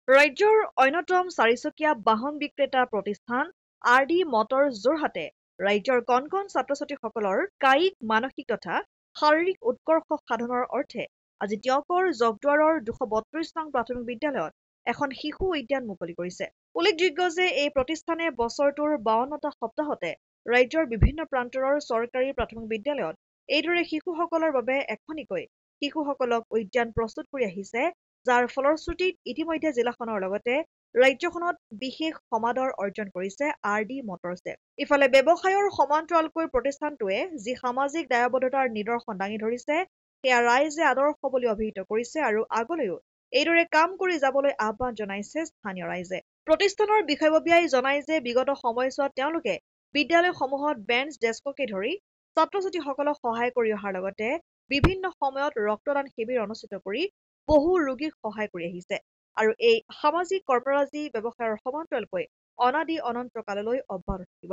ৰাজ্যৰ অন্যতম চাৰিচকীয়া বাহন বিক্ৰেতা প্ৰতিষ্ঠান RD মটৰ যোৰহাটে ৰাজ্যৰ কণ কণ ছাত্ৰ-ছাত্ৰীসকলৰ কায়িক, মানসিক তথা শাৰীৰিক উৎকৰ্ষ সাধনৰ অৰ্থে আজি টিয়কৰ জগদুৱাৰৰ 232 নং প্ৰাথমিক বিদ্যালয়ত এখন শিশু উদ্যান মুকলি কৰিছে। উল্লেখযোগ্য যে এই প্ৰতিষ্ঠানে বছৰটোৰ 52টা সপ্তাহতে ৰাজ্যৰ বিভিন্ন প্ৰান্তৰৰ চৰকাৰী প্ৰাথমিক বিদ্যালয়ত এইদৰে শিশুসকলৰ বাবে এখনিকৈ শিশুসকলক উদ্যান প্ৰস্তুত কৰি আহিছে, যাৰ ফলশ্ৰুতিত ইতিমধ্যে জিলাখনৰ লগতে ৰাজ্যখনত বিশেষ সমাদৰ অৰ্জন কৰিছে RD মটৰ্ছে। ইফালে ব্যৱসায়ৰ সমান্তৰালকৈ প্ৰতিষ্ঠানটোৱে যি সামাজিক দায়বদ্ধতাৰ নিদৰ্শন দাঙি ধৰিছে, সেয়া ৰাইজে আদৰ্শ বুলি অভিহিত কৰিছে আৰু আগলৈও এইদৰে কাম কৰি যাবলৈ আহ্বান জনাইছে স্থানীয় ৰাইজে। প্ৰতিষ্ঠানৰ বিষয়ববীয়াই জনায় যে বিগত সময়ছোৱাত তেওঁলোকে বিদ্যালয়সমূহত বেঞ্চ ডেস্ককে ধৰি ছাত্ৰ-ছাত্ৰীসকলক সহায় কৰি অহাৰ লগতে বিভিন্ন সময়ত ৰক্তদান শিবিৰ অনুষ্ঠিত কৰি বহু ৰোগীক সহায় কৰি আহিছে আৰু এই সামাজিক কৰ্মৰাজি ব্যৱসায়ৰ সমান্তৰালকৈ অনাদি অনন্ত কাললৈ অব্যাহত থাকিব।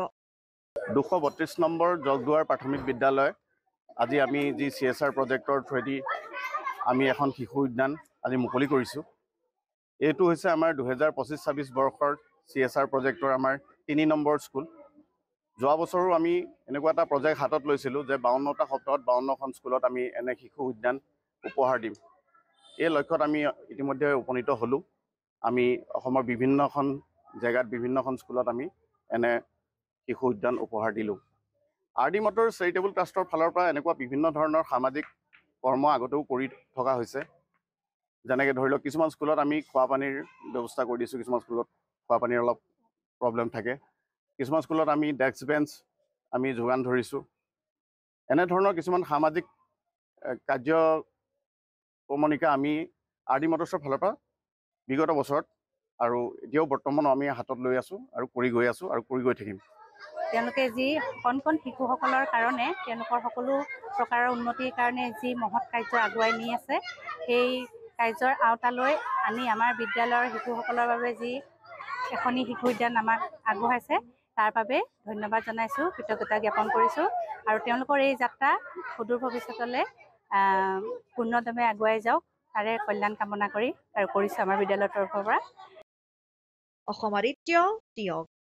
232 নম্বৰ জগদুৱাৰ প্ৰাথমিক বিদ্যালয় আজি আমি যি CSR প্ৰজেক্টৰ থ্ৰুৱেদি আমি এখন শিশু উদ্যান আজি মুকলি কৰিছোঁ। এইটো হৈছে আমাৰ 2025-26 বৰ্ষৰ CSR প্ৰজেক্টৰ আমাৰ 3 নম্বৰ স্কুল। যোৱা বছৰো আমি এনেকুৱা এটা প্ৰজেক্ট হাতত লৈছিলোঁ যে 52টা সপ্তাহত 52খন স্কুলত আমি এনে শিশু উদ্যান উপহাৰ দিম। এই লক্ষ্যত আমি ইতিমধ্যে উপনীত হ'লোঁ। আমি অসমৰ বিভিন্নখন জেগাত বিভিন্নখন স্কুলত আমি এনে শিশু উদ্যান উপহাৰ দিলোঁ। RD মটৰ চেৰিটেবল ট্ৰাষ্টৰ ফালৰ পৰা এনেকুৱা বিভিন্ন ধৰণৰ সামাজিক কৰ্ম আগতেও কৰি থকা হৈছে। যেনেকৈ ধৰি লওক কিছুমান স্কুলত আমি খোৱা পানীৰ ব্যৱস্থা কৰি দিছোঁ, কিছুমান স্কুলত খোৱা পানীৰ অলপ প্ৰব্লেম থাকে, কিছুমান স্কুলত আমি ডেস্ক বেঞ্চ আমি যোগান ধৰিছোঁ। এনেধৰণৰ কিছুমান সামাজিক কাৰ্যক্ৰমণিকা আমি RD মটৰ্ছৰ ফালৰ পৰা বিগত বছৰত আৰু এতিয়াও বৰ্তমানো আমি হাতত লৈ আছোঁ আৰু কৰি গৈ আছোঁ আৰু কৰি গৈ থাকিম। তেওঁলোকে যি কণ কণ শিশুসকলৰ কাৰণে তেওঁলোকৰ সকলো প্ৰকাৰৰ উন্নতিৰ কাৰণে যি মহৎ কাৰ্য আগুৱাই নি আছে, সেই কাৰ্যৰ আওতালৈ আনি আমাৰ বিদ্যালয়ৰ শিশুসকলৰ বাবে যি এখনি শিশু উদ্যান আমাক আগবঢ়াইছে, তাৰ বাবে ধন্যবাদ জনাইছোঁ, কৃতজ্ঞতা জ্ঞাপন কৰিছোঁ আৰু তেওঁলোকৰ এই যাত্ৰা সুদূৰ ভৱিষ্যতলৈ পূৰ্ণদমে আগুৱাই যাওক, তাৰে কল্যাণ কামনা কৰি আৰু কৰিছোঁ আমাৰ বিদ্যালয়ৰ তৰফৰ পৰা। অসম আদিত্য টিয়ক।